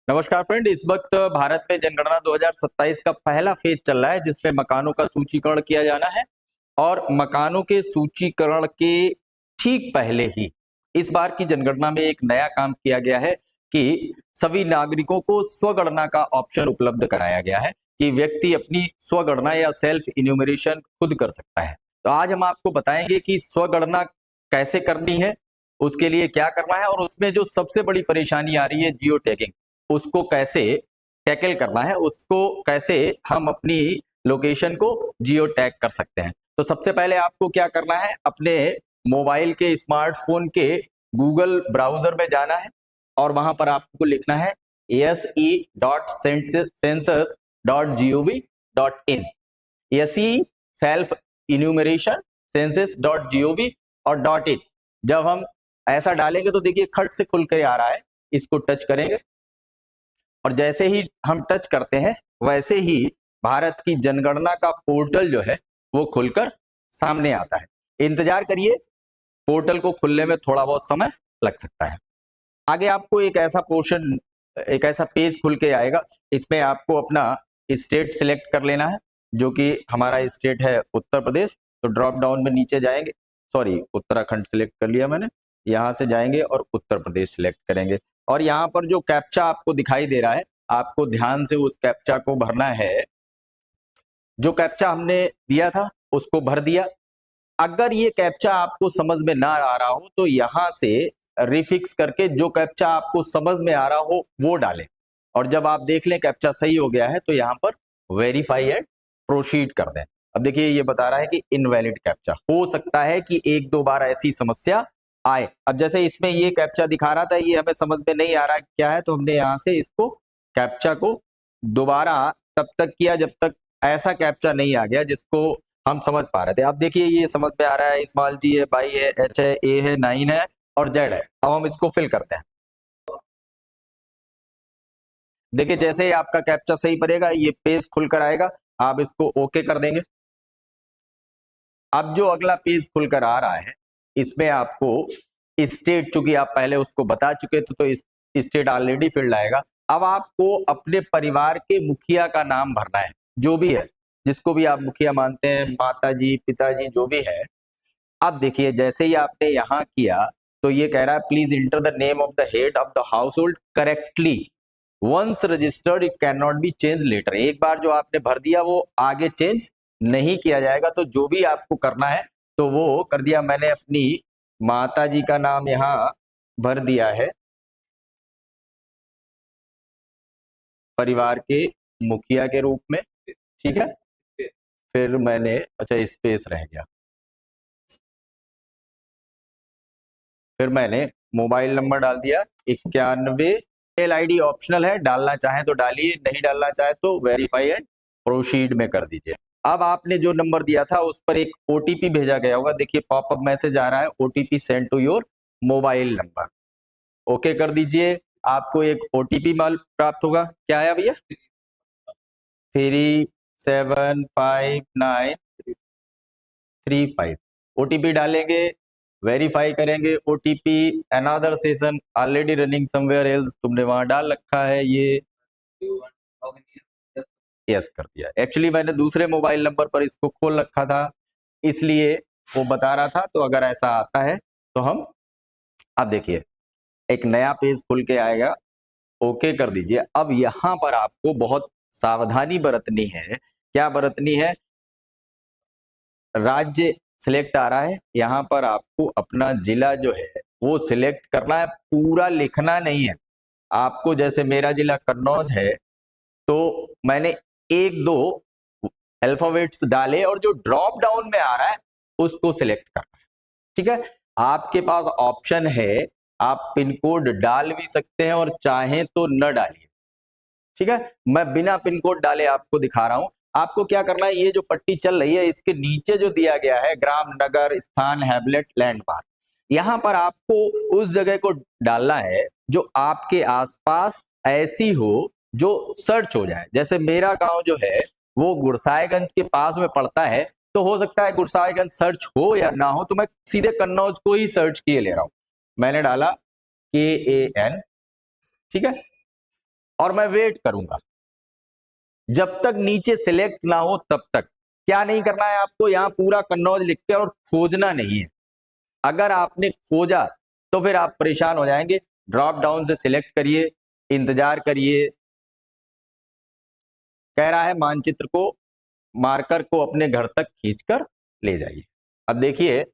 नमस्कार फ्रेंड। इस वक्त भारत में जनगणना 2027 का पहला फेज चल रहा है, जिसमें मकानों का सूचीकरण किया जाना है। और मकानों के सूचीकरण के ठीक पहले ही इस बार की जनगणना में एक नया काम किया गया है कि सभी नागरिकों को स्वगणना का ऑप्शन उपलब्ध कराया गया है कि व्यक्ति अपनी स्वगणना या सेल्फ इन्यूमरेशन खुद कर सकता है। तो आज हम आपको बताएंगे कि स्वगणना कैसे करनी है, उसके लिए क्या करना है, और उसमें जो सबसे बड़ी परेशानी आ रही है जियो टैगिंग, उसको कैसे टैकल करना है, उसको कैसे हम अपनी लोकेशन को जियो टैग कर सकते हैं। तो सबसे पहले आपको क्या करना है, अपने मोबाइल के स्मार्टफोन के गूगल ब्राउजर में जाना है और वहां पर आपको लिखना है se.census.gov.in। SE self enumeration census.gov और .in। जब हम ऐसा डालेंगे तो देखिए खट से खुल के आ रहा है, इसको टच करेंगे और जैसे ही हम टच करते हैं वैसे ही भारत की जनगणना का पोर्टल जो है वो खुलकर सामने आता है। इंतजार करिए, पोर्टल को खुलने में थोड़ा बहुत समय लग सकता है। आगे आपको एक ऐसा पेज खुल के आएगा। इसमें आपको अपना स्टेट सिलेक्ट कर लेना है, जो कि हमारा स्टेट है उत्तर प्रदेश। तो ड्रॉप डाउन में नीचे जाएंगे, उत्तराखंड सिलेक्ट कर लिया मैंने, यहां से जाएंगे और उत्तर प्रदेश सिलेक्ट करेंगे। और यहाँ पर जो कैप्चा आपको दिखाई दे रहा है, आपको ध्यान से उस कैप्चा को भरना है। जो कैप्चा हमने दिया था उसको भर दिया। अगर ये कैप्चा आपको समझ में ना आ रहा हो तो यहां से रिफिक्स करके जो कैप्चा आपको समझ में आ रहा हो वो डालें, और जब आप देख लें कैप्चा सही हो गया है तो यहाँ पर वेरीफाई एंड प्रोसीड कर दें। अब देखिए ये बता रहा है कि इनवैलिड कैप्चा। हो सकता है कि एक दो बार ऐसी समस्या आए। अब जैसे इसमें ये कैप्चा दिखा रहा था, ये हमें समझ में नहीं आ रहा क्या है, तो हमने यहाँ से इसको कैप्चा को दोबारा तब तक किया जब तक ऐसा कैप्चा नहीं आ गया जिसको हम समझ पा रहे थे। अब देखिए ये समझ में आ रहा है, स्मॉल जी है, बाई है, एच है, ए है, 9 है और जेड है। अब हम इसको फिल करते हैं। देखिए जैसे ही आपका कैप्चा सही पड़ेगा ये पेज खुलकर आएगा, आप इसको ओके कर देंगे। अब जो अगला पेज खुलकर आ रहा है इसमें आपको स्टेट, चूंकि आप पहले उसको बता चुके थे तो स्टेट ऑलरेडी फिल्ड आएगा। अब आपको अपने परिवार के मुखिया का नाम भरना है, जो भी है, जिसको भी आप मुखिया मानते हैं, माता जी, पिताजी, जो भी है। अब देखिए जैसे ही आपने यहाँ किया तो ये कह रहा है please enter the name of the head of the household correctly, once registered it can not be change later. एक बार जो आपने भर दिया वो आगे चेंज नहीं किया जाएगा। तो जो भी आपको करना है तो वो कर दिया। मैंने अपनी माता जी का नाम यहाँ भर दिया है, परिवार के मुखिया के रूप में, ठीक है। फिर मैंने, अच्छा स्पेस रह गया, फिर मैंने मोबाइल नंबर डाल दिया 91। मेल आईडी ऑप्शनल है, डालना चाहें तो डालिए, नहीं डालना चाहे तो वेरीफाई एंड प्रोसीड में कर दीजिए। अब आपने जो नंबर दिया था उस पर एक ओटीपी भेजा गया होगा, देखिए पॉपअप मैसेज आ रहा है, OTP send to your mobile number. Okay कर दीजिए, आपको एक ओटीपी प्राप्त होगा। क्या आया भैया? 375935। ओटीपी डालेंगे, वेरीफाई करेंगे। OTP another session already running somewhere else, तुमने वहां डाल रखा है, ये यस कर दिया। एक्चुअली मैंने दूसरे मोबाइल नंबर पर इसको खोल रखा था, इसलिए वो बता रहा था। तो अगर ऐसा आता है तो हम, अब देखिए एक नया पेज खुल के आएगा, ओके कर दीजिए। अब यहां पर आपको बहुत सावधानी बरतनी है। क्या बरतनी है? राज्य सिलेक्ट आ रहा है, यहां पर आपको अपना जिला जो है वो सिलेक्ट करना है, पूरा लिखना नहीं है आपको। जैसे मेरा जिला कन्नौज है तो मैंने एक दो अल्फाबेट्स डाले और जो ड्रॉप डाउन में आ रहा है उसको सिलेक्ट करना है, ठीक है। आपके पास ऑप्शन है, आप पिन कोड डाल भी सकते हैं और चाहें तो न डालिए, ठीक है। मैं बिना पिन कोड डाले आपको दिखा रहा हूं। आपको क्या करना है, ये जो पट्टी चल रही है इसके नीचे जो दिया गया है ग्राम, नगर, स्थान, हैबलेट, लैंडमार्क, यहां पर आपको उस जगह को डालना है जो आपके आसपास ऐसी हो जो सर्च हो जाए। जैसे मेरा गांव जो है वो गुरसाएगंज के पास में पड़ता है, तो हो सकता है गुरसाएगंज सर्च हो या ना हो, तो मैं सीधे कन्नौज को ही सर्च किए ले रहा हूं। मैंने डाला KAN, ठीक है। और मैं वेट करूंगा जब तक नीचे सिलेक्ट ना हो तब तक। क्या नहीं करना है आपको, यहां पूरा कन्नौज लिख के और खोजना नहीं है। अगर आपने खोजा तो फिर आप परेशान हो जाएंगे। ड्रॉप डाउन से सिलेक्ट करिए, इंतजार करिए। कह रहा है मानचित्र को, मार्कर को अपने घर तक खींचकर ले जाइए। अब देखिए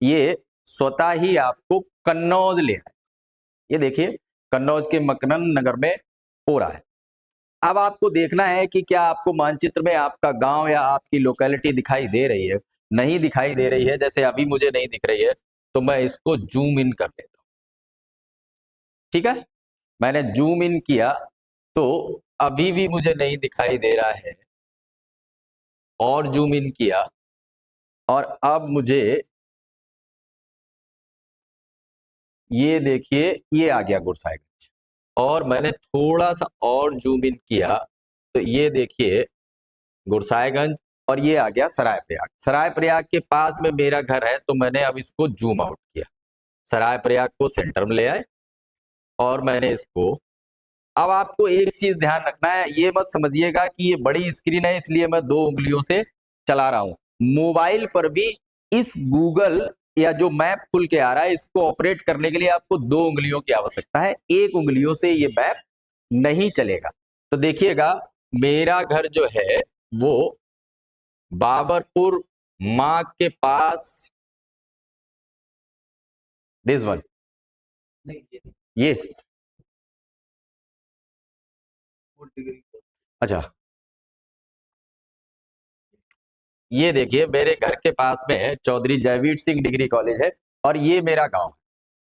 ये स्वतः ही आपको कन्नौज ले आए। ये देखिए कन्नौज के मकरंद नगर में हो रहा है। अब आपको देखना है कि क्या आपको मानचित्र में आपका गांव या आपकी लोकेलिटी दिखाई दे रही है। नहीं दिखाई दे रही है, जैसे अभी मुझे नहीं दिख रही है, तो मैं इसको जूम इन कर देता हूं। ठीक है, मैंने जूम इन किया तो अभी भी मुझे नहीं दिखाई दे रहा है, और जूम इन किया और अब मुझे ये देखिए ये आ गया गुरसाहिबगंज, और मैंने थोड़ा सा और जूम इन किया तो ये देखिए गुरसाहिबगंज, और ये आ गया सराय प्रयाग। सराय प्रयाग के पास में मेरा घर है, तो मैंने अब इसको जूम आउट किया, सराय प्रयाग को सेंटर में ले आए और मैंने इसको। अब आपको एक चीज ध्यान रखना है, ये मत समझिएगा कि ये बड़ी स्क्रीन है इसलिए मैं 2 उंगलियों से चला रहा हूं। मोबाइल पर भी इस गूगल या जो मैप खुल के आ रहा है, इसको ऑपरेट करने के लिए आपको 2 उंगलियों की आवश्यकता है। 1 उंगलियों से ये मैप नहीं चलेगा। तो देखिएगा मेरा घर जो है वो बाबरपुर मार्ग के पास, दिस वन, ये अच्छा, ये देखिए मेरे घर के पास में चौधरी जयवीर सिंह डिग्री कॉलेज है और ये मेरा गांव है।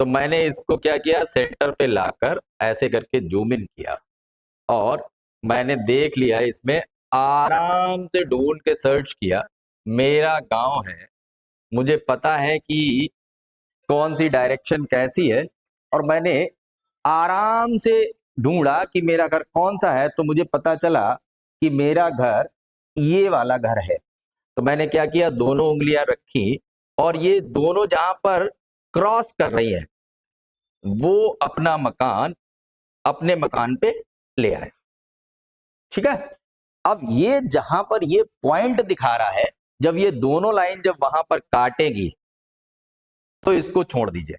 तो मैंने इसको क्या किया, सेंटर पे लाकर ऐसे करके जूम इन किया और मैंने देख लिया, इसमें आराम से ढूंढ के सर्च किया। मेरा गांव है, मुझे पता है कि कौन सी डायरेक्शन कैसी है, और मैंने आराम से ढूंढा कि मेरा घर कौन सा है, तो मुझे पता चला कि मेरा घर ये वाला घर है। तो मैंने क्या किया, दोनों उंगलियां रखी और ये दोनों जहां पर क्रॉस कर रही है वो अपना मकान अपने मकान पे ले आया। ठीक है, अब ये जहां पर ये पॉइंट दिखा रहा है, जब ये दोनों लाइन जब वहां पर काटेगी तो इसको छोड़ दीजिए,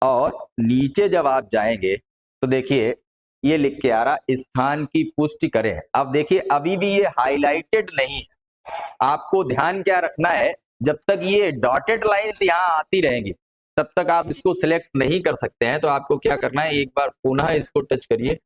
और नीचे जब आप जाएंगे तो देखिए ये लिख के आ रहा स्थान की पुष्टि करें। अब देखिए अभी भी ये हाईलाइटेड नहीं है। आपको ध्यान क्या रखना है, जब तक ये डॉटेड लाइंस यहां आती रहेंगी तब तक आप इसको सिलेक्ट नहीं कर सकते हैं। तो आपको क्या करना है, एक बार पुनः इसको टच करिए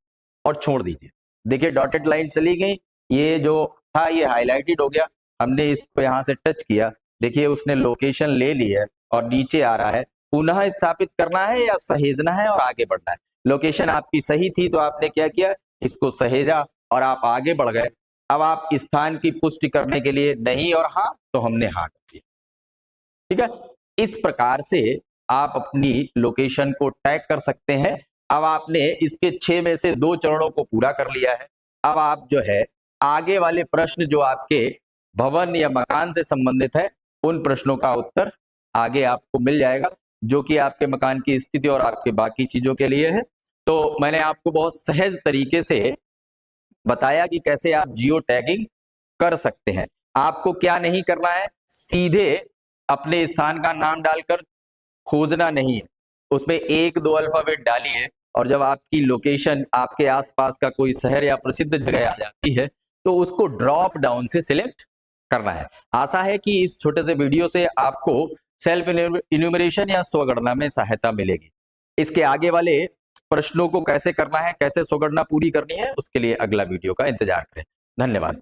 और छोड़ दीजिए। देखिए डॉटेड लाइन चली गई, ये जो था ये हाईलाइटेड हो गया। हमने इसको यहां से टच किया, देखिए उसने लोकेशन ले ली है और नीचे आ रहा है पुनः स्थापित करना है या सहेजना है और आगे बढ़ना है। लोकेशन आपकी सही थी तो आपने क्या किया, इसको सहेजा और आप आगे बढ़ गए। अब आप स्थान की पुष्टि करने के लिए नहीं और हाँ, तो हमने हाँ कर दिया। ठीक है, इस प्रकार से आप अपनी लोकेशन को टैग कर सकते हैं। अब आपने इसके 6 में से 2 चरणों को पूरा कर लिया है। अब आप जो है आगे वाले प्रश्न जो आपके भवन या मकान से संबंधित है, उन प्रश्नों का उत्तर आगे आपको मिल जाएगा, जो कि आपके मकान की स्थिति और आपके बाकी चीजों के लिए है। तो मैंने आपको बहुत सहज तरीके से बताया कि कैसे आप जियो टैगिंग कर सकते हैं। आपको क्या नहीं करना है, सीधे अपने स्थान का नाम डालकर खोजना नहीं है, उसमें 1-2 अल्फाबेट डालिए, और जब आपकी लोकेशन आपके आसपास का कोई शहर या प्रसिद्ध जगह आ जाती है तो उसको ड्रॉप डाउन से सिलेक्ट करना है। आशा है कि इस छोटे से वीडियो से आपको सेल्फ इन्यूमरेशन या स्वगणना में सहायता मिलेगी। इसके आगे वाले प्रश्नों को कैसे करना है, कैसे स्वगणना पूरी करनी है, उसके लिए अगला वीडियो का इंतजार करें। धन्यवाद।